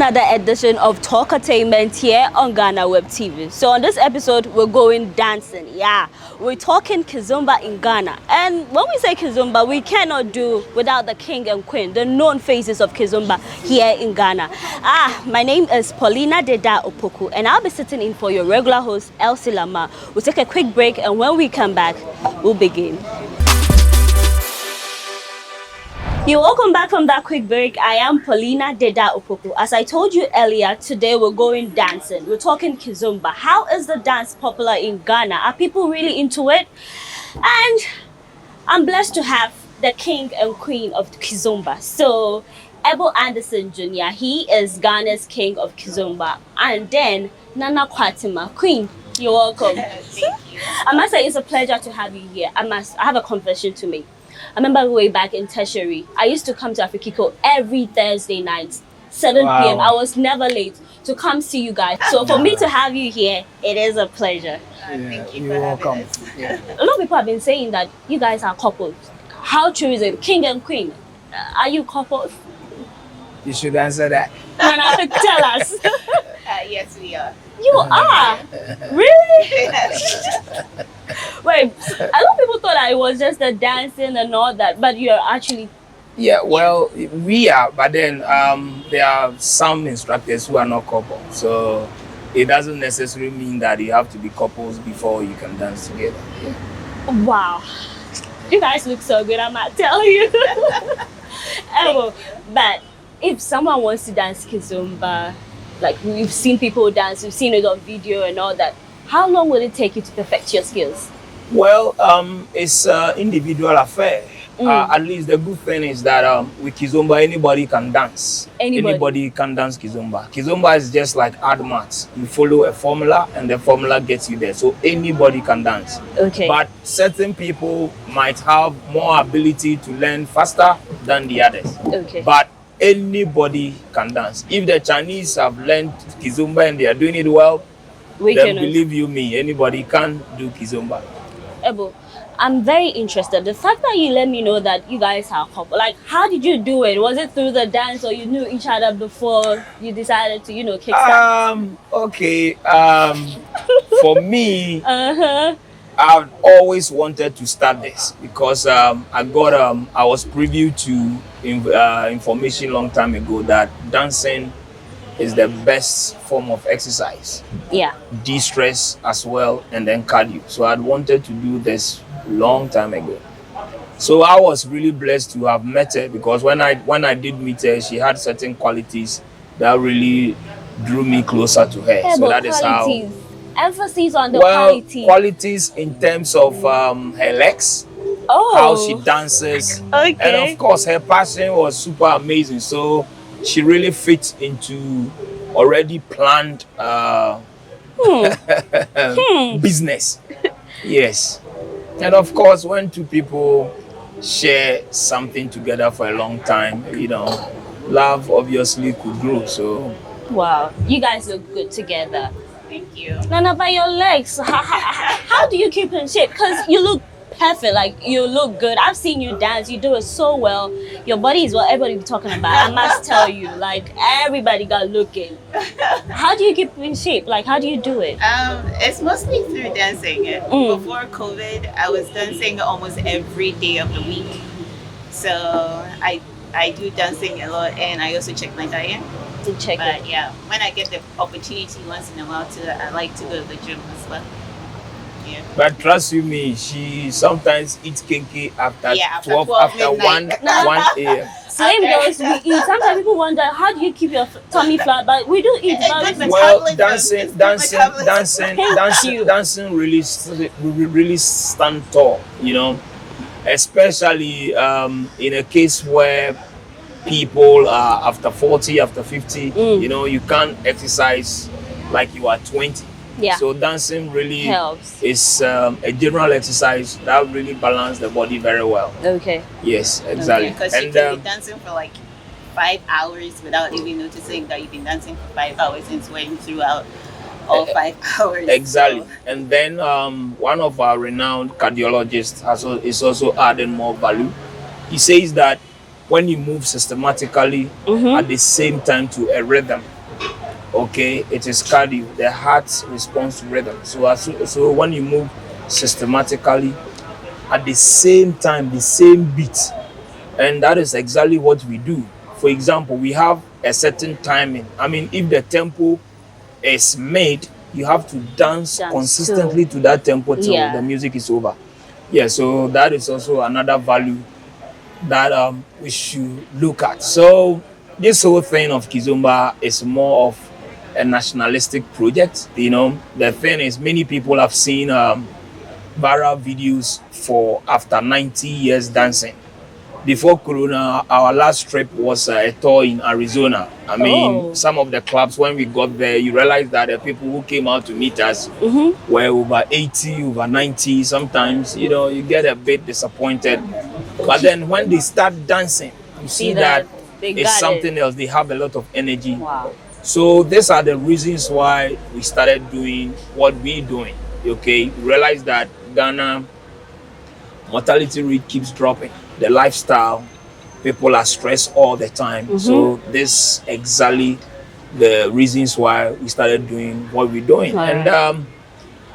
another edition of Talkertainment here on Ghana Web TV. So on this episode, we're going dancing. Yeah, we're talking Kizomba in Ghana. And when we say Kizomba, we cannot do without the king and queen, the known faces of Kizomba here in Ghana. My name is Paulina Deda Opoku, and I'll be sitting in for your regular host, Elsie Lama. We'll take a quick break, and when we come back, we'll begin. You're welcome back from that quick break. I am Paulina Deda Opoku. As I told you earlier, today we're going dancing. We're talking Kizomba. How is the dance popular in Ghana? Are people really into it? And I'm blessed to have the king and queen of Kizomba. So, Ebo Anderson Jr., he is Ghana's king of Kizomba. And then Nana Kwatima, queen, you're welcome. Thank you. I must say it's a pleasure to have you here. I have a confession to make. I remember way back in tertiary, I used to come to Afrikiko every Thursday night, 7 p.m. I was never late to come see you guys. So for me to have you here, it is a pleasure. Thank you You're for welcome. having us. Yeah. A lot of people have been saying that you guys are couples. How true is it? King and queen, are you couples? You should answer that. No, tell us. Yes, we are. You are? Really? Wait, a lot of people thought that it was just the dancing and all that, but you're actually... Yeah, well, we are, but then there are some instructors who are not couples. So it doesn't necessarily mean that you have to be couples before you can dance together. Yeah. Wow. You guys look so good, I might tell you. But if someone wants to dance Kizomba, like we've seen people dance, we've seen it on video and all that, how long will it take you to perfect your skills? Well, it's an individual affair. At least the good thing is that with Kizomba, anybody can dance. Anybody can dance Kizomba. Kizomba is just like art maths. You follow a formula and the formula gets you there. So anybody can dance. Okay. But certain people might have more ability to learn faster than the others. Okay. But anybody can dance. If the Chinese have learned Kizomba and they are doing it well, then believe you me, anybody can do Kizomba. Ebo, I'm very interested. The fact that you let me know that you guys are a couple, like, how did you do it? Was it through the dance or you knew each other before you decided to, kickstart? Okay. For me, I've always wanted to start this because I was privy to information long time ago that dancing is the best form of exercise. Yeah. De-stress as well, and then cardio. So I'd wanted to do this long time ago. So I was really blessed to have met her because when I did meet her, she had certain qualities that really drew me closer to her. Yeah, so that is how. Emphasis on the quality. Qualities in terms of her legs, how she dances, Okay. and of course her passion was super amazing. So she really fits into already planned business. Yes. And of course, when two people share something together for a long time, love obviously could grow. So Wow, you guys look good together. Thank you. Nana, by your legs, how do you keep in shape? Because you look perfect, like you look good. I've seen you dance, you do it so well. Your body is what everybody be talking about. I must tell you, like everybody got looking. How do you keep in shape? Like, how do you do it? It's mostly through dancing. Before COVID, I was dancing almost every day of the week. So I do dancing a lot, and I also check my diet. But yeah, when I get the opportunity once in a while I like to go to the gym as well. Yeah. But trust you me, she sometimes eats kinky after 12, after midnight. 1 a.m. Same goes, we eat. Sometimes people wonder, how do you keep your tummy flat? But we do eat. Well, dancing really stand tall, especially in a case where people are after 40, after 50, you can't exercise like you are 20. Yeah. So dancing really helps. Is a general exercise that really balances the body very well. Okay. Yes, exactly. Because you can be dancing for like 5 hours without even noticing that you've been dancing for 5 hours and sweating throughout all 5 hours. Exactly. So. And then one of our renowned cardiologists is also adding more value. He says that when you move systematically at the same time to a rhythm, Okay, it is cardio. The heart responds to rhythm. So when you move systematically at the same time, the same beat, and that is exactly what we do. For example, we have a certain timing. I mean, if the tempo is made, you have to dance consistently to that tempo till the music is over. Yeah, so that is also another value that we should look at. So this whole thing of Kizomba is more of a nationalistic project. You know, the thing is, many people have seen viral videos for after 90 years dancing. Before Corona, our last trip was a tour in Arizona. I mean, some of the clubs, when we got there, you realize that the people who came out to meet us were over 80, over 90. Sometimes, you know, you get a bit disappointed. But then when they start dancing, you see that it's something else. They have a lot of energy. Wow. So these are the reasons why we started doing what we're doing. Okay, you realize that Ghana mortality rate keeps dropping. The lifestyle, people are stressed all the time. So this exactly the reasons why we started doing what we're doing. And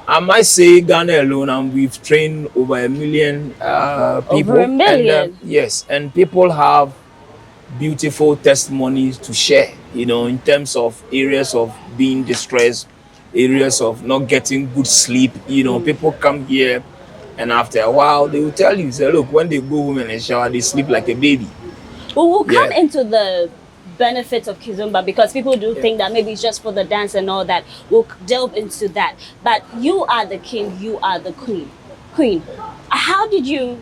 I might say Ghana alone, we've trained over 1 million people. Over 1 million? And, yes, and people have beautiful testimonies to share, you know, in terms of areas of being distressed, areas of not getting good sleep. You know, people come here and after a while they will tell you, say, look, when they go home and shower, they sleep like a baby. Well, we'll come into the benefits of Kizomba because people do think that maybe it's just for the dance and all that. We'll delve into that. But you are the king, you are the queen. How did you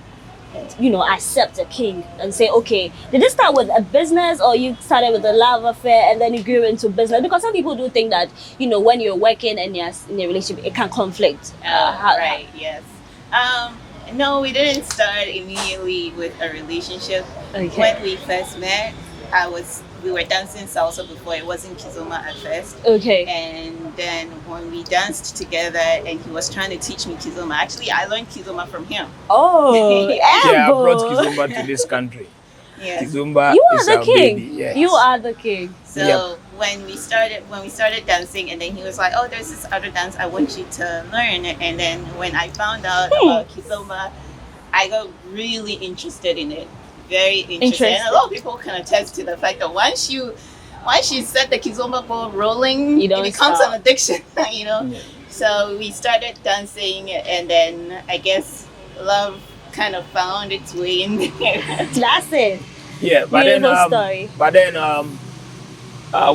accept a king and say, okay, did it start with a business or you started with a love affair and then you grew into business? Because some people do think that, you know, when you're working and you're in a relationship, it can conflict. Right, yes. No, we didn't start immediately with a relationship. Okay. When we first met, we were dancing salsa before. It wasn't Kizomba at first. Okay. And then when we danced together and he was trying to teach me Kizomba, actually I learned Kizomba from him. Oh, yeah, I brought Kizomba to this country. Yes. Kizomba you are is the our king. Baby. Yes. You are the king. So when we started dancing, and then he was like, oh, there's this other dance I want you to learn. And then when I found out about Kizomba, I got really interested in it. Very interested. And a lot of people can attest to the fact that once you set the Kizomba ball rolling, it becomes an addiction, you know. Yeah. So we started dancing, and then I guess love kind of found its way in there. That's it. Yeah, but beautiful story. But then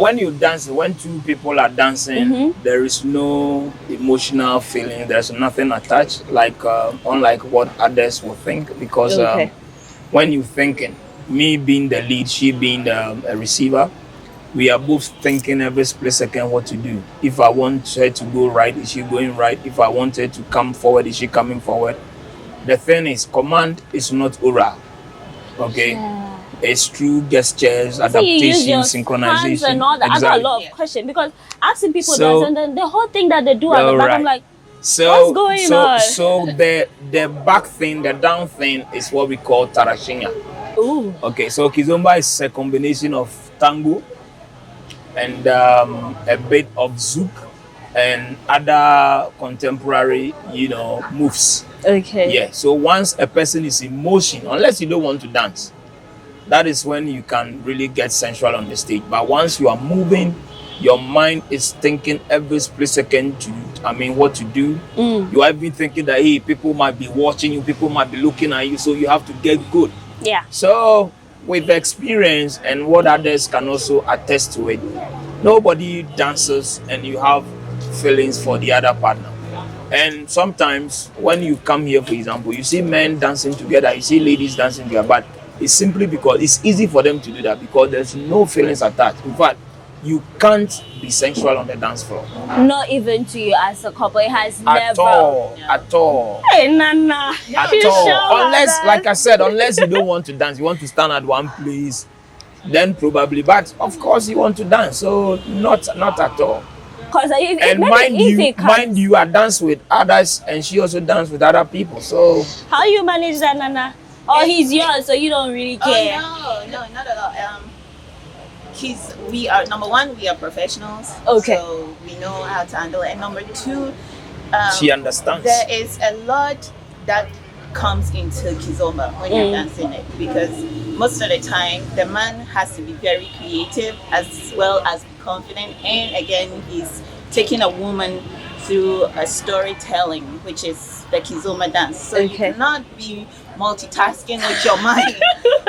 when you dance, when two people are dancing, there is no emotional feeling. There's nothing attached, like unlike what others will think. Because when you're thinking, me being the lead, she being a receiver, we are both thinking every split second what to do. If I want her to go right, is she going right? If I want her to come forward, is she coming forward? The thing is, command is not oral. Okay? Yeah. It's through gestures, adaptation, synchronization. And all that. Exactly. I got a lot of questions because I've seen people dance and then the whole thing that they do at the back, I'm like, what's going on? So the back thing, the down thing is what we call tarashinya. Ooh. Okay, so Kizomba is a combination of tango and a bit of zouk and other contemporary, moves. Okay. Yeah, so once a person is in motion, unless you don't want to dance, that is when you can really get sensual on the stage. But once you are moving, your mind is thinking every split second what to do. You are even thinking that, hey, people might be watching you, people might be looking at you, so you have to get good. Yeah. So with experience and what others can also attest to it, nobody dances and you have feelings for the other partner. And sometimes when you come here, for example, you see men dancing together, you see ladies dancing together, but it's simply because it's easy for them to do that because there's no feelings attached. In fact, you can't be sensual on the dance floor. Not even to you as a couple. It has at all. Hey, Nana. At all. Unless, like I said, unless you don't want to dance, you want to stand at one place, then probably. But of course, you want to dance, so not at all. And mind you, I dance with others, and she also dance with other people. So how you manage that, Nana? Or he's yours, so you don't really care? Oh, no, not at all. we are, number one, we are professionals. Okay. So we know how to handle it. And number two, She understands. there is a lot that comes into Kizomba when you're dancing it, because most of the time the man has to be very creative as well as confident, and again he's taking a woman through a storytelling, which is the Kizomba dance. So you cannot be multitasking with your mind,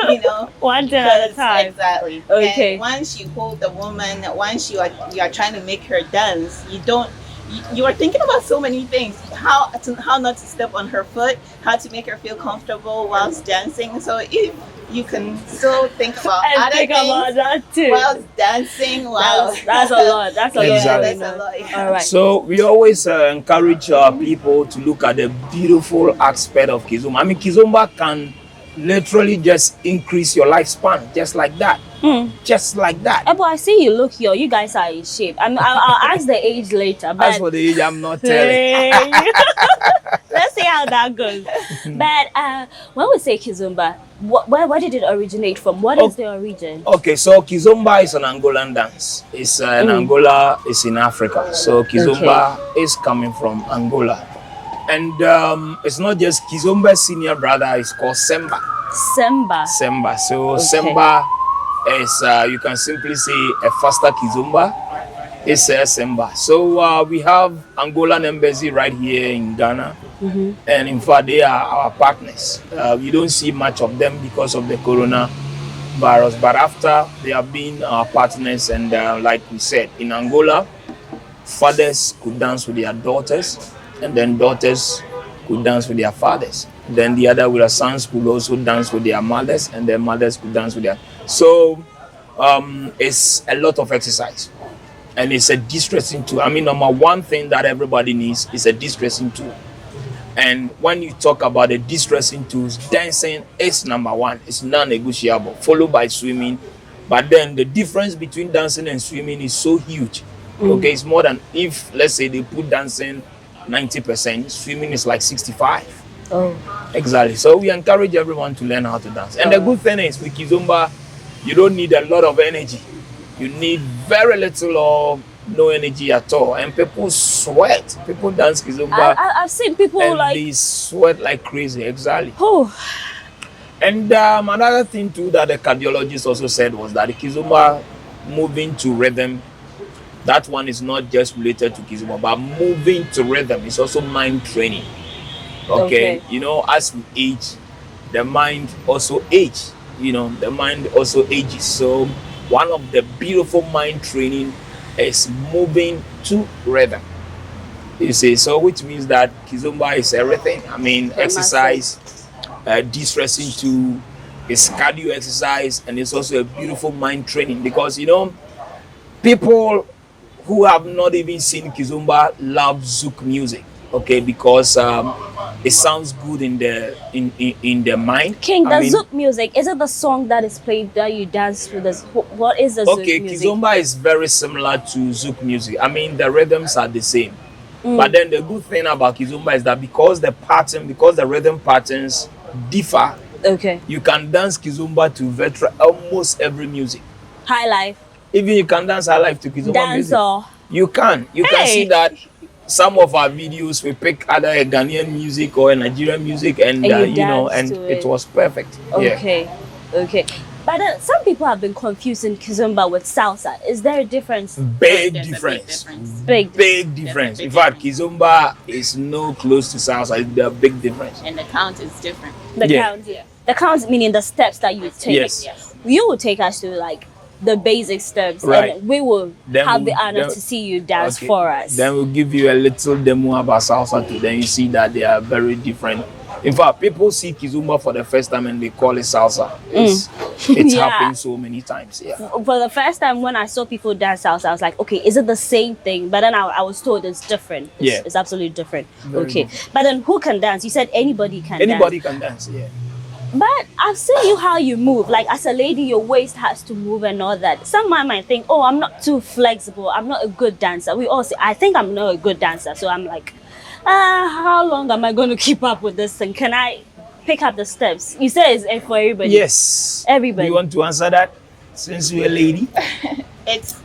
you know, one thing at a time. Exactly. Okay. And once you hold the woman, once you are trying to make her dance, you are thinking about so many things: how not to step on her foot, how to make her feel comfortable whilst dancing. So if you can still think about And other think things about that too. whilst dancing, That's a lot. That's a lot. Exactly. that's a lot. Yeah. All right. So we always encourage people to look at the beautiful aspect of Kizomba. I mean, Kizomba can literally just increase your lifespan, just like that. Just like that. But I see you look young. You guys are in shape. I'll ask the age later. But As for the age, I'm not telling. Let's see how that goes. But when we say Kizomba, where did it originate from? What is the origin? Okay, so Kizomba is an Angolan dance. It's in Angola, it's in Africa. So Kizomba is coming from Angola. And it's not just Kizomba's senior brother, it's called Semba. Semba. So Semba is, you can simply say, a faster Kizomba. It's Semba. So we have Angolan embassy right here in Ghana. And in fact, they are our partners. We don't see much of them because of the coronavirus. But after, they have been our partners. And like we said, in Angola, fathers could dance with their daughters. And then daughters could dance with their fathers. Then the other with their sons could also dance with their mothers, and their mothers could dance with their. So it's a lot of exercise, and it's a de-stressing tool. I mean, number one thing that everybody needs is a de-stressing tool. And when you talk about the de-stressing tools, dancing is number one. It's non-negotiable, followed by swimming. But then the difference between dancing and swimming is so huge. Okay, it's more than, if let's say they put dancing 90%, swimming is like 65. Oh. Exactly. So we encourage everyone to learn how to dance. And the good thing is, with Kizomba, you don't need a lot of energy. You need very little or no energy at all. And people sweat. People dance Kizomba. I've seen people and like they sweat like crazy. Exactly. Oh. And another thing too that the cardiologist also said was that the Kizomba moving to rhythm, that one is not just related to Kizomba, but moving to rhythm is also mind training. Okay. You know, as we age, the mind also ages. You know, the mind also ages. So one of the beautiful mind training is moving to rhythm. You see, so which means that Kizomba is everything. I mean, exercise, de-stressing too, it's cardio exercise, and it's also a beautiful mind training, because you know, people who have not even seen Kizomba love Zouk music, okay, because it sounds good in the mind. King, the Zouk music, is it the song that is played that you dance with us? What is the Zouk music? Okay, Kizomba is very similar to Zouk music. I mean, the rhythms are the same. But then the good thing about Kizomba is that because the rhythm patterns differ, you can dance Kizomba to almost every music. High life. Even you can dance high life to Kizomba music. You can see that some of our videos, we pick either a Ghanaian music or a Nigerian music, and you know, and it was perfect. Okay. But some people have been confusing Kizomba with salsa. Is there a difference? Big difference. Big difference. In fact, Kizomba is no close to salsa. It's a big difference. And the count is different. The count meaning the steps that you take. Yes. You will take us to like the basic steps, right, and we will have the honor to see you dance for us. Then we'll give you a little demo about salsa too. Then you see that they are very different. In fact, people see Kizomba for the first time and they call it salsa. It's happened so many times. For the first time when I saw people dance salsa, I was like, okay, is it the same thing? But then I was told it's different. It's absolutely different. Very different. But then who can dance? You said anybody can dance. Anybody can dance, But I've seen you how you move. Like as a lady, your waist has to move and all that. Someone might think, oh, I'm not too flexible. I'm not a good dancer. We all say, I think I'm not a good dancer. So I'm like, how long am I going to keep up with this thing? Can I pick up the steps? You said it's for everybody. Yes. Everybody. You want to answer that? since you're a lady? It's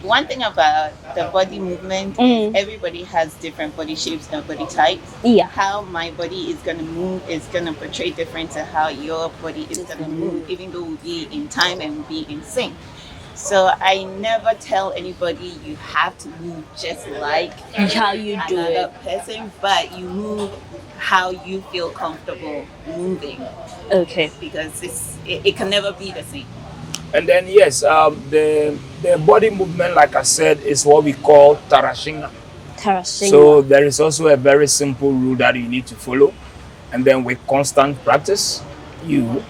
one thing about the body movement is everybody has different body shapes and body types. Yeah. How my body is gonna move is gonna portray different to how your body is gonna move, even though we'll be in time and we'll be in sync. So I never tell anybody you have to move just like How you do another it. person, but you move how you feel comfortable moving, Okay. because it can never be the same. And then yes, the body movement, like I said, is what we call tarashinga. Tarashinga. So there is also a very simple rule that you need to follow, and then with constant practice, you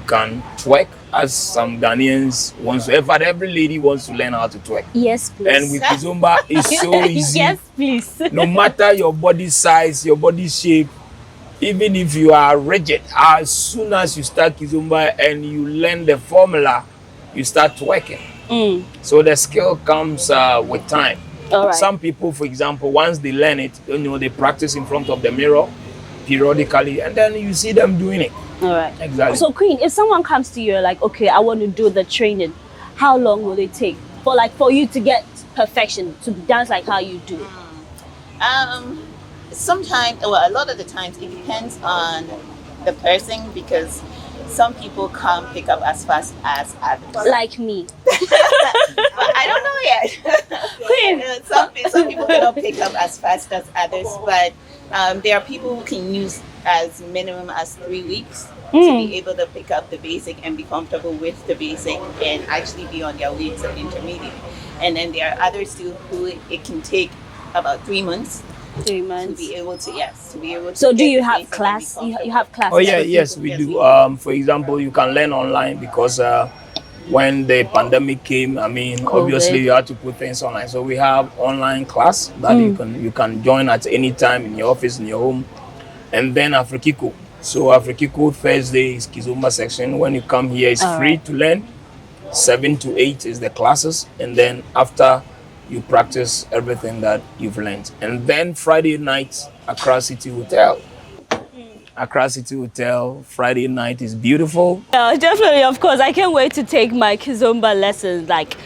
can twerk, as some Ghanaians want to. In fact, every lady wants to learn how to twerk. Yes, please. And with Kizomba, it's so easy. Yes, please. No matter your body size, your body shape, even if you are rigid, as soon as you start Kizomba and you learn the formula, you start twerking. So the skill comes with time. All right. Some people, for example, once they learn it, they practice in front of the mirror periodically, and then you see them doing it. All right. Exactly. So, Queen, if someone comes to you like, okay, I want to do the training, how long will it take for you to get perfection to dance like how you do? Sometimes, well, a lot of the times, it depends on the person, because some people can't pick up as fast as others. Like me. But I don't know yet. Queen. Some people cannot pick up as fast as others, but there are people who can use as minimum as 3 weeks to be able to pick up the basic and be comfortable with the basic and actually be on their way to the intermediate. And then there are others too who it can take about 3 months. 3 months. To be able to. So do you get the have basic class? and be You have classes? Oh yeah, for yes, people? we Yes, do. we do. For example, you can learn online because when the pandemic came, I mean, COVID. obviously you had to put things online. So we have online class that you can join at any time in your office, in your home, and then Afrikiko. So Afrikiko Thursday is Kizomba section. When you come here, it's free to learn. 7 to 8 is the classes, and then after you practice everything that you've learned. And then Friday night, Accra City Hotel. Accra City Hotel, Friday night is beautiful. Yeah, definitely, of course. I can't wait to take my Kizomba lessons. Like,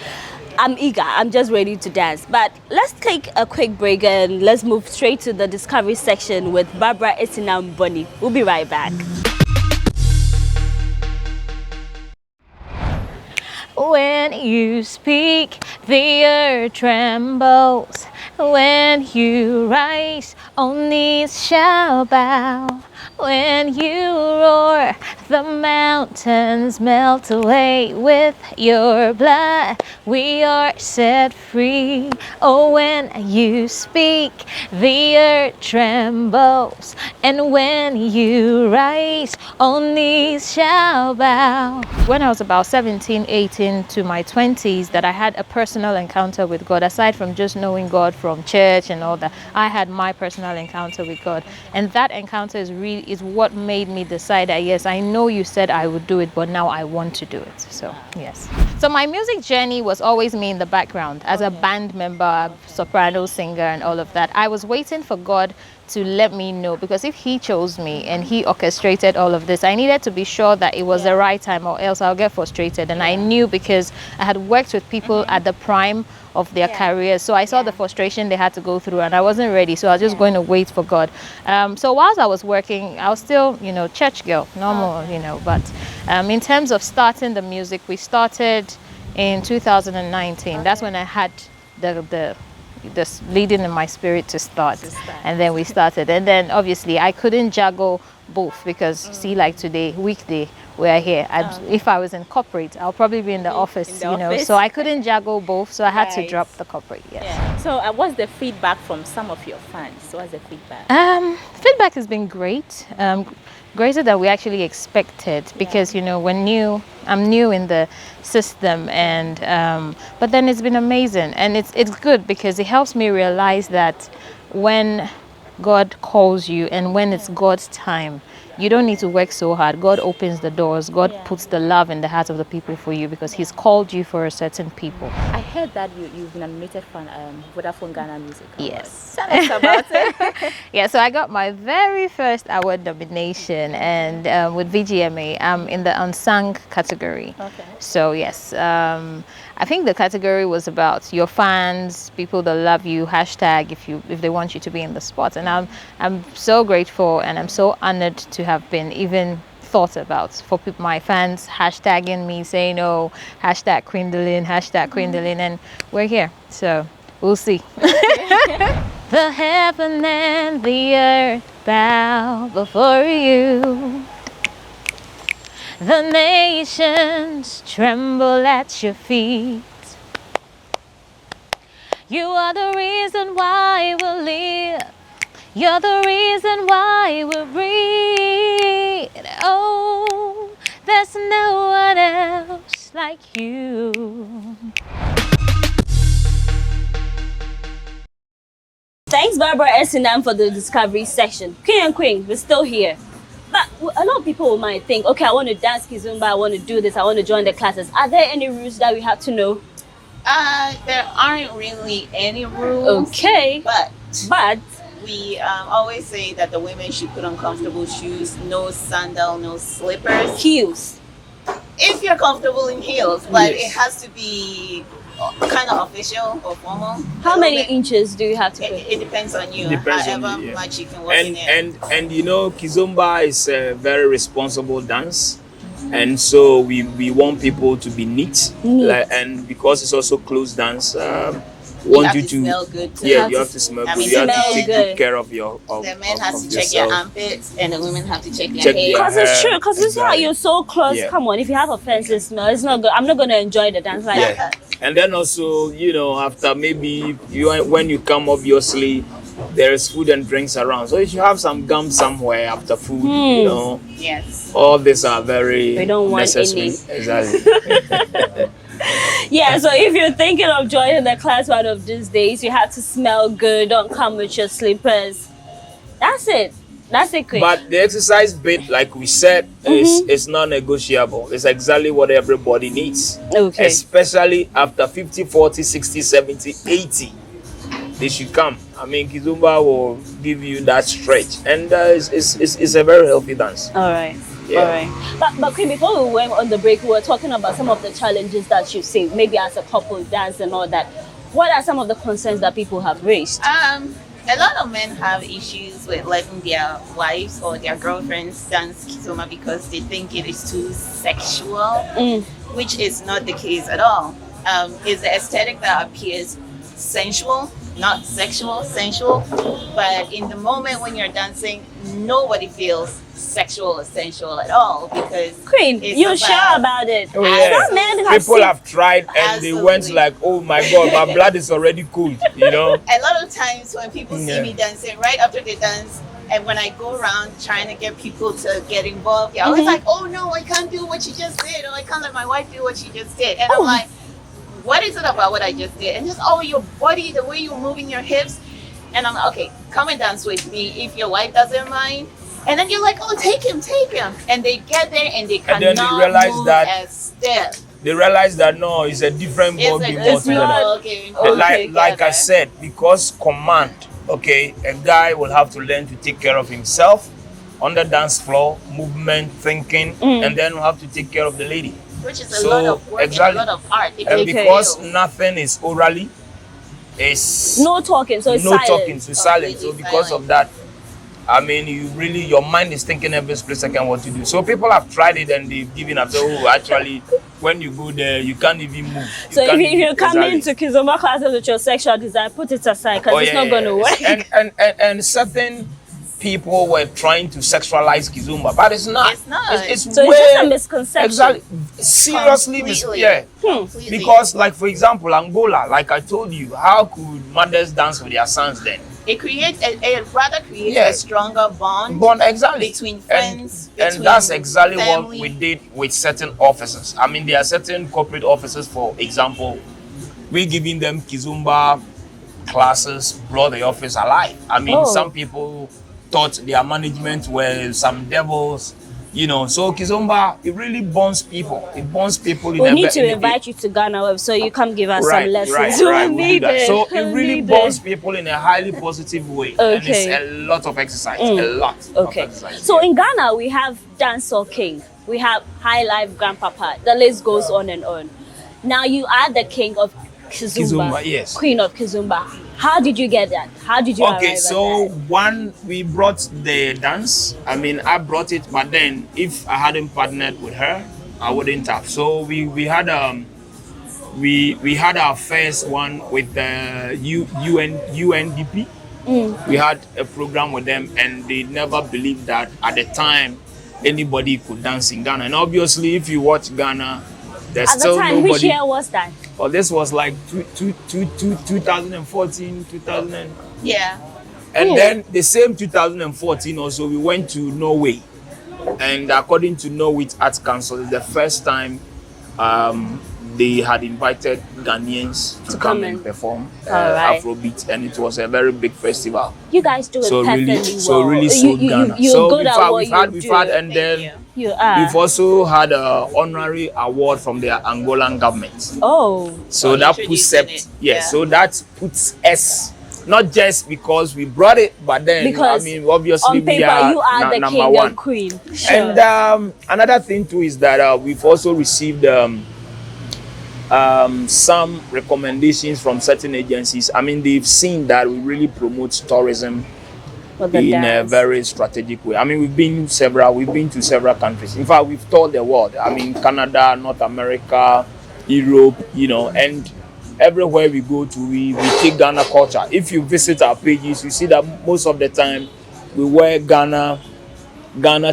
I'm eager. I'm just ready to dance. But let's take a quick break and let's move straight to the discovery section with Barbara Etinam Bonnie. We'll be right back. When you speak, the earth trembles. When you rise, all knees shall bow. When you roar, the mountains melt away. With your blood, we are set free. Oh, when you speak, the earth trembles. And when you rise, all knees shall bow. When I was about 17, 18 to my 20s, that I had a personal encounter with God. Aside from just knowing God from church and all that, I had my personal encounter with God. And that encounter is what made me decide that, yes, I know you said I would do it, but now I want to do it. So, yes. So my music journey was always me in the background as a band member, soprano, singer, and all of that. I was waiting for God to let me know, because if he chose me and he orchestrated all of this, I needed to be sure that it was the right time, or else I'll get frustrated. And I knew, because I had worked with people at the prime of their careers, so I saw the frustration they had to go through, and I wasn't ready, so I was just going to wait for God. So whilst I was working, I was still, church girl, normal, but in terms of starting the music, we started in 2019. That's when I had this leading in my spirit to start. And then we started, and then obviously I couldn't juggle both, because see, like today, weekday, we're here. If I was in corporate, I'll probably be in the office, so I couldn't juggle both, so I had to drop the corporate. So what's the feedback from some of your fans? What's the feedback? Feedback has been great, greater than we actually expected, because I'm new in the system, and but then it's been amazing, and it's good, because it helps me realize that when God calls you and when it's God's time, you don't need to work so hard. God opens the doors. God puts the love in the hearts of the people for you, because he's called you for a certain people. I heard that you've been nominated for Vodafone Ghana Music Award. Yes. Tell us about it. Yeah, so I got my very first award nomination, and with VGMA, I'm in the unsung category. Okay. So yes, I think the category was about your fans, people that love you, hashtag if they want you to be in the spot, and I'm so grateful and I'm so honored to have been even thought about for my fans hashtagging me, saying, oh, hashtag Quindolin, and we're here. So we'll see. The heaven and the earth bow before you. The nations tremble at your feet. You are the reason why we live. You're the reason why we breathe. Oh, there's no one else like you. Thanks, Barbara Essinam, for the discovery session. King and Queen, we're still here. But a lot of people might think, okay, I want to dance Kizomba, I want to do this, I want to join the classes. Are there any rules that we have to know? There aren't really any rules. Okay. But we always say that the women should put on comfortable shoes, no sandal, no slippers. Heels. If you're comfortable in heels, but Yes. it has to be kind of official or formal. How many inches do you have to put? It depends on you. Depends on however you, yeah. much you can walk in it. And you know, Kizomba is a very responsible dance, and so we want people to be neat. Like, and because it's also closed dance, want you you have to smell good too. Yeah, you have to smell I good. mean, You have smell to take good. good care of your. The men has to of check their yourself. armpits, and the women have to check their Check hair. their Because it's hair. true, because it's not, Exactly. you're so close. Yeah. Come on, if you have offensive smell, it's not good. I'm not going to enjoy the dance like Yeah, that. and then also, you know, after maybe when you come, obviously there is food and drinks around, so you should have some gum somewhere after food. You know, Yes. all these are very We don't want necessary. any. Exactly. Yeah, so if you're thinking of joining the class one of these days, you have to smell good, don't come with your slippers. That's it. That's it, quick. But the exercise bit, like we said, is non-negotiable. It's exactly what everybody needs. Okay. Especially after 50, 40, 60, 70, 80. They should come. I mean, Kizomba will give you that stretch. And it's a very healthy dance. All right. Yeah. All right. But Queen, before we went on the break, we were talking about some of the challenges that you see, maybe as a couple dance and all that. What are some of the concerns that people have raised? A lot of men have issues with letting their wives or their girlfriends dance Kizomba because they think it is too sexual, which is not the case at all. It's the aesthetic that appears sensual, not sexual, sensual. But in the moment when you're dancing, nobody feels sexual or sensual at all because Queen, it's you're sure about it? Oh, yeah. Some men have People seen- have tried and they went Absolutely. like, oh my God, my blood is already cooled, you know? a lot of times when people see Yeah. me dancing right after they dance, and when I go around trying to get people to get involved, they're always like, oh no, I can't do what you just did, or I can't let my wife do what she just did. And I'm like, what is it about what I just did? And just, oh, your body, the way you're moving your hips. And I'm like, okay, come and dance with me if your wife doesn't mind. And then you're like, oh, take him. And they get there and they And then cannot they realize move that- a step. They realize that no, it's a different It's ballgame a It's not- altogether. game. Okay, Like I said, because command, okay, a guy will have to learn to take care of himself on the dance floor, movement, thinking, and then will have to take care of the lady. Which is a So, lot of work exactly. and a lot of art. It And takes because skills. nothing is orally, it's No talking, so it's no silent. talking, so silent. So Completely because silent. of that, I mean, your mind is thinking every split second what to do. So people have tried it and they've given up. So actually, when you go there, you can't even move. So if can't you even- come exactly. into Kizomba classes with your sexual desire, put it aside because Oh, it's yeah, not going to yeah. work. And certain people were trying to sexualize Kizomba, but it's not. It's not. It's So it's way- just a misconception. Exactly. Seriously, Completely. yeah. Completely. Because, like for example, Angola, like I told you, how could mothers dance with their sons then? It creates it rather creates Yeah. a stronger bond Born exactly between friends. and between that's exactly family. what we did with certain officers. I mean, there are certain corporate officers, for example, we're giving them Kizomba classes, blow the office alive. I mean, Oh. some people thought their management were some devils, You know, so Kizomba, it really bonds people. It bonds people in We a need to in a- invite you to Ghana, so you come give us some Right, lessons. right, We right. We'll do need that. it. So it We really need bonds it. people in a highly positive way. And it's Okay. a lot of exercise. A lot of Okay. exercise. So yeah. in Ghana, we have Dancehall King. We have High Life Grandpapa. The list goes on and on. Now you are the king of Kizomba. Kizomba, yes. Queen of Kizomba. How did you get that? How did you Okay, arrive so at that? one, we brought the dance. I mean, I brought it, but then if I hadn't partnered with her, I wouldn't have. So we had we had our first one with the UNDP. We had a program with them, and they never believed that at the time anybody could dance in Ghana. And obviously, if you watch Ghana, there's At the still time, which nobody. year was that? Well, this was like 2014, 2000. Yeah. And then the same 2014 also, we went to Norway. And according to Norway Arts Council, it's the first time they had invited Ghanaians to come and perform Alright. Afrobeat. And it was a very big festival. You guys do it So perfectly really, well. so really sold Ghana. You're So good at what we've you had, do. and then You are. we've also had an honorary award from the Angolan government. Oh. So For that puts introducing it, yeah. so that puts us, not just because we brought it, but then Because I mean obviously on paper, we are, you are the number king one. and queen. Sure. And another thing too is that we've also received some recommendations from certain agencies. I mean, they've seen that we really promote tourism For the in a dance. very strategic way. I mean, we've been to several countries. In fact, we've toured the world. I mean, Canada, North America, Europe, you know, and everywhere we go to, we take Ghana culture. If you visit our pages, you see that most of the time we wear Ghana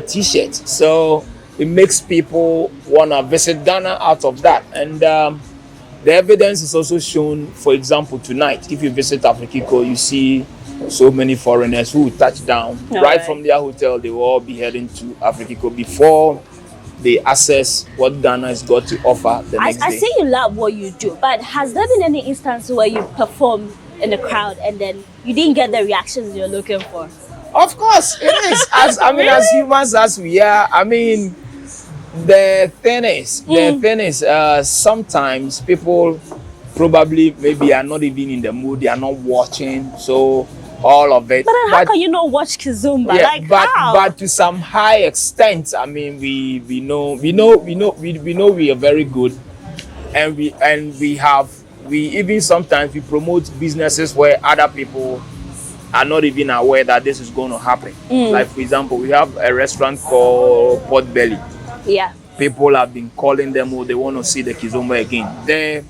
t-shirts. So it makes people want to visit Ghana out of that. And the evidence is also shown, for example, tonight. If you visit Afrikico, you see so many foreigners who touch down right from their hotel. They will all be heading to Afrikico before they access what Ghana has got to offer the next I day. say you love what you do, but has there been any instance where you perform in the crowd and then you didn't get the reactions you're looking for? Of course, it is. As humans as we are, I mean, the thing is, sometimes people probably maybe are not even in the mood. They are not watching, so all of it. But then how can you not watch Kizomba? Yeah, Like how? but to some high extent, I mean, we know we are very good, and we even sometimes we promote businesses where other people are not even aware that this is going to happen. Like for example, we have a restaurant called Potbelly. Yeah. People have been calling them, oh, they want to see the Kizomba again.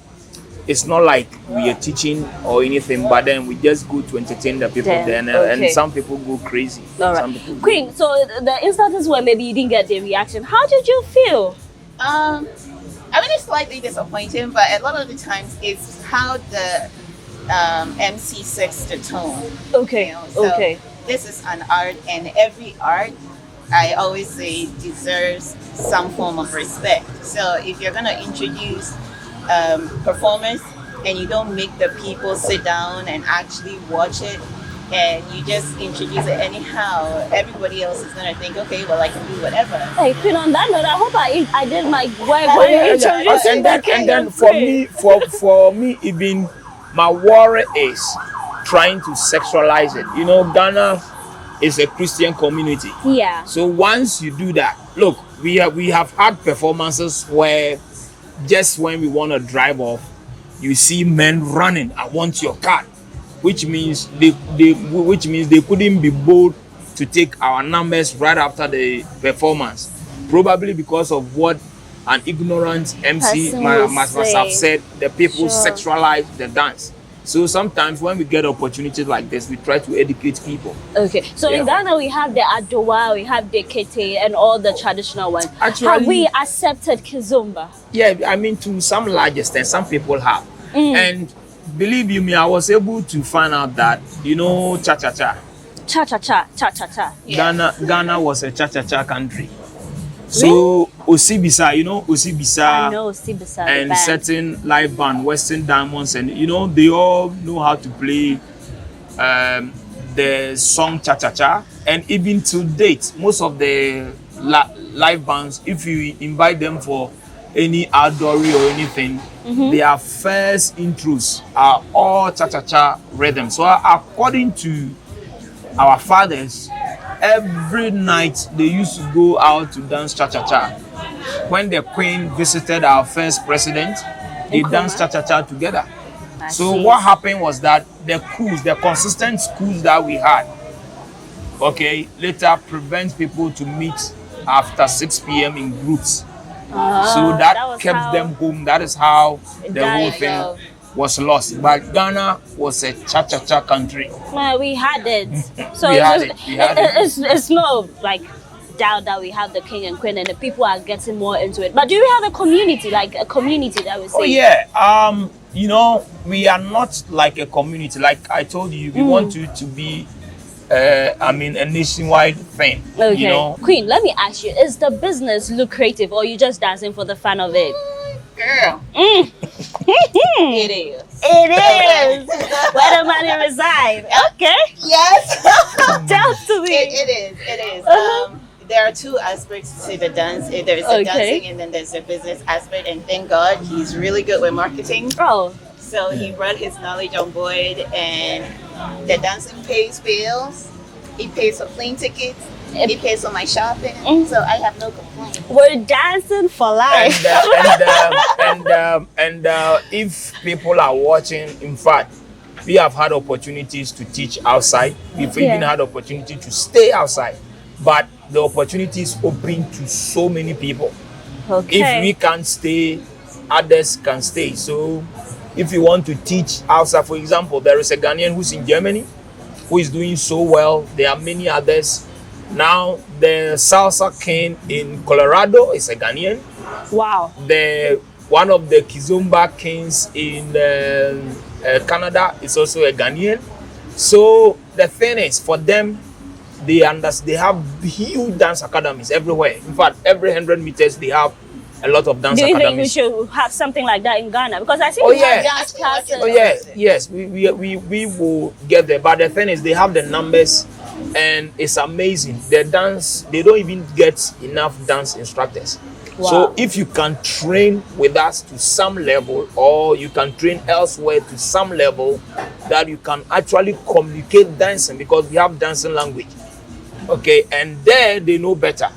It's not like we are teaching or anything, but then we just go to entertain the people Then, there, and okay. some people go crazy. All Some right. people go- Queen, so the instances where maybe you didn't get the reaction, how did you feel? I mean, it's slightly disappointing, but a lot of the times it's how the MC sets the tone. Okay. You know? So Okay. this is an art, and every art, I always say, deserves some form of respect. So if you're gonna introduce performance and you don't make the people sit down and actually watch it, and you just introduce it anyhow, everybody else is gonna think, okay, well, I can do whatever. Hey, Queen, on that note, I hope I did my work Yeah, when yeah, you yeah. introduced And the then, king and then of for queen. me, for me, even my worry is trying to sexualize it. You know, Ghana is a Christian community. Yeah. So once you do that, look, we have had performances where just when we want to drive off, you see men running, I want your car, which means they couldn't be bold to take our numbers right after the performance, probably because of what an ignorant MC Person will must say. have said. The people Sure. sexualize the dance. So sometimes when we get opportunities like this, we try to educate people. Okay. So in Yeah. Ghana, we have the Adowa, we have the Kete, and all the traditional ones. Actually- have we accepted Kizomba? Yeah, I mean, to some large extent, some people have. And believe you me, I was able to find out that, you know, cha-cha-cha. Cha-cha-cha, cha-cha-cha. Ghana was a cha-cha-cha country. So, Osibisa, you know, Osibisa. I know, Sibisa, And the band. certain live band, Western Diamonds, and you know, they all know how to play the song Cha Cha Cha. And even to date, most of the live bands, if you invite them for any outdoory or anything, their first intros are all cha-cha-cha rhythm. So according to our fathers, every night they used to go out to dance cha-cha-cha. When the Queen visited our first president, they danced cha-cha-cha together. So what happened was that the consistent schools that we had, okay, later prevent people to meet after 6 p.m. in groups. So that kept them home. That is how the whole thing was lost. But Ghana was a cha-cha-cha country. Well, we had it. So it's no like doubt that we have the king and queen and the people are getting more into it. But do you have a community, like a community that we say? Oh yeah. You know, we are not like a community. Like I told you, we want you to be a nationwide thing. Okay. You know? Queen, let me ask you, is the business lucrative or you just dancing for the fun of it? Girl. It is. It is. Where the money reside. Okay. Yes. Tell to me. It is. There are two aspects to the dance. There's the dancing and then there's the business aspect. And thank God he's really good with marketing. Oh. So he brought his knowledge on board, and the dancing pays bills. He pays for plane tickets. He pays for my shopping. So I have no complaints. We're dancing for life. And if people are watching, in fact, we have had opportunities to teach outside. We've even had opportunity to stay outside. But the opportunity is open to so many people. Okay. If we can't stay, others can stay. So if you want to teach outside, for example, there is a Ghanaian who's in Germany who is doing so well. There are many others. Now, the salsa king in Colorado is a Ghanaian. Wow. One of the Kizomba kings in Canada is also a Ghanaian. So the thing is, for them, they have huge dance academies everywhere. In fact, every 100 meters they have a lot of dance academies. Do you think we should have something like that in Ghana? Because I think we have dance classes. Oh yeah, yes, we will get there. But the thing is, they have the numbers, and it's amazing. The dance, they don't even get enough dance instructors. Wow. So if you can train with us to some level, or you can train elsewhere to some level, that you can actually communicate dancing, because we have dancing language. Okay, and there they know better.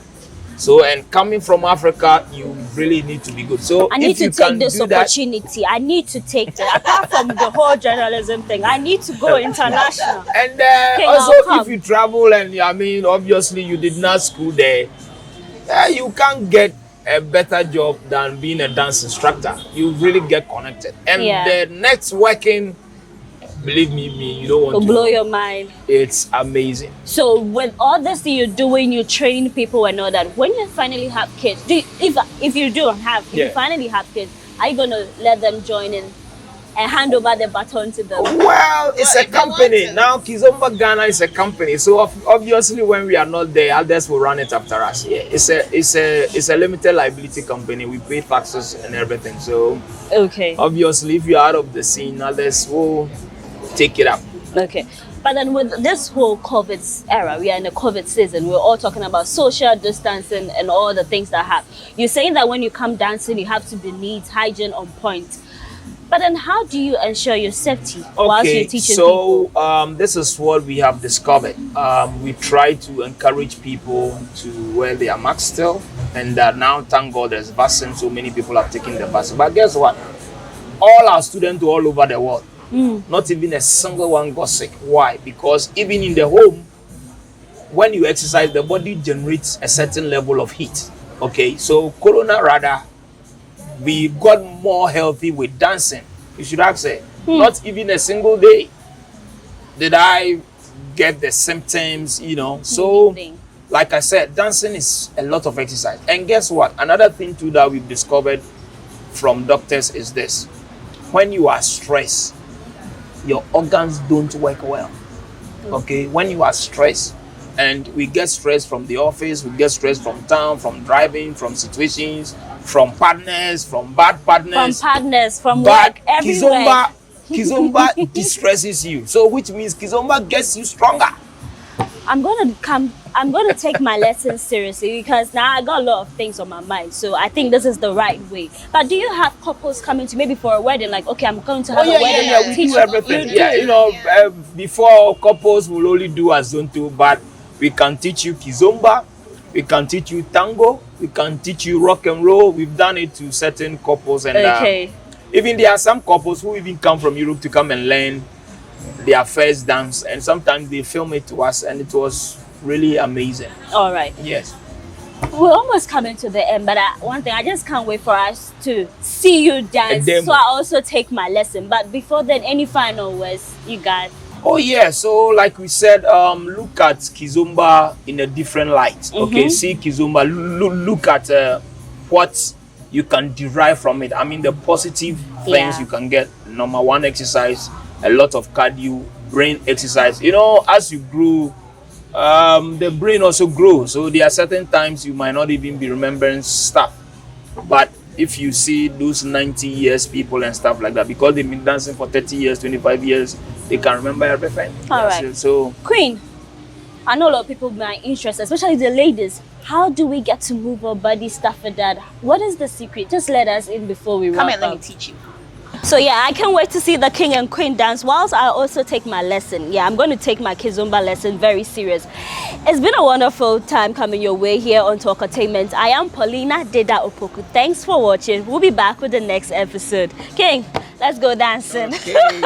So, and coming from Africa, you really need to be good. So I need to take this opportunity. I need to take it. Apart from the whole journalism thing, I need to go international. And also, if you travel and obviously you did not school there, you can't get a better job than being a dance instructor. You really get connected. And the networking, believe me, you don't want to blow your mind. It's amazing. So with all this thing you're doing, you train people and all that. When you finally have kids, if you do have, you finally have kids, are you gonna let them join in and hand over the baton to them? Well, it's a company now. Kizomba Ghana is a company, so obviously when we are not there, others will run it after us. Yeah, it's a limited liability company. We pay taxes and everything. So obviously, if you're out of the scene, others will take it up. Okay. But then with this whole COVID era, we are in a COVID season, we're all talking about social distancing and all the things that have. You're saying that when you come dancing, you have to be neat, hygiene on point. But then how do you ensure your safety whilst you're teaching people? So this is what we have discovered. We try to encourage people to wear their masks still. And now, thank God, there's vaccine, so many people have taken the vaccine. But guess what? All our students all over the world, not even a single one got sick. Why? Because even in the home, when you exercise, the body generates a certain level of heat. Okay, so Corona rather, we got more healthy with dancing. You should have said, not even a single day did I get the symptoms, So, like I said, dancing is a lot of exercise. And guess what? Another thing too that we've discovered from doctors is this. When you are stressed, your organs don't work well. Okay, when you are stressed, and we get stressed from the office, we get stressed from town, from driving, from situations, from partners, from bad partners. From work, everywhere. Kizomba distresses you. So which means Kizomba gets you stronger. I'm going to come I'm going to take my lessons seriously because now I got a lot of things on my mind. So I think this is the right way. But do you have couples coming to maybe for a wedding? Like, okay, I'm going to have a wedding. Yeah, we teach do everything. you Yeah, do. you know, before couples will only do Azonto, but we can teach you Kizomba, we can teach you tango, we can teach you rock and roll. We've done it to certain couples, and Okay. even there are some couples who even come from Europe to come and learn their first dance, and sometimes they film it to us, and it was really amazing. All right. Yes. We're almost coming to the end, but one thing, I just can't wait for us to see you dance. demo. So I also take my lesson. But before then, any final words you got? Oh yeah, so like we said, look at Kizomba in a different light. Okay, see Kizomba, look at what you can derive from it. I mean, the positive things you can get. Number one, exercise, a lot of cardio, brain exercise. You know, as you grow, the brain also grows. So there are certain times you might not even be remembering stuff, but if you see those 90 years people and stuff like that, because they've been dancing for 30 years, 25 years, they can remember everything. All right. So Queen, I know a lot of people might be interested, especially the ladies. How do we get to move our body, stuff like that? What is the secret? Just let us in before we Come wrap and let up. me teach you. So yeah, I can't wait to see the king and queen dance whilst I also take my lesson. Yeah, I'm going to take my Kizomba lesson very serious. It's been a wonderful time coming your way here on Talkertainment. I am Paulina Deda Opoku. Thanks for watching. We'll be back with the next episode. King, let's go dancing. okay.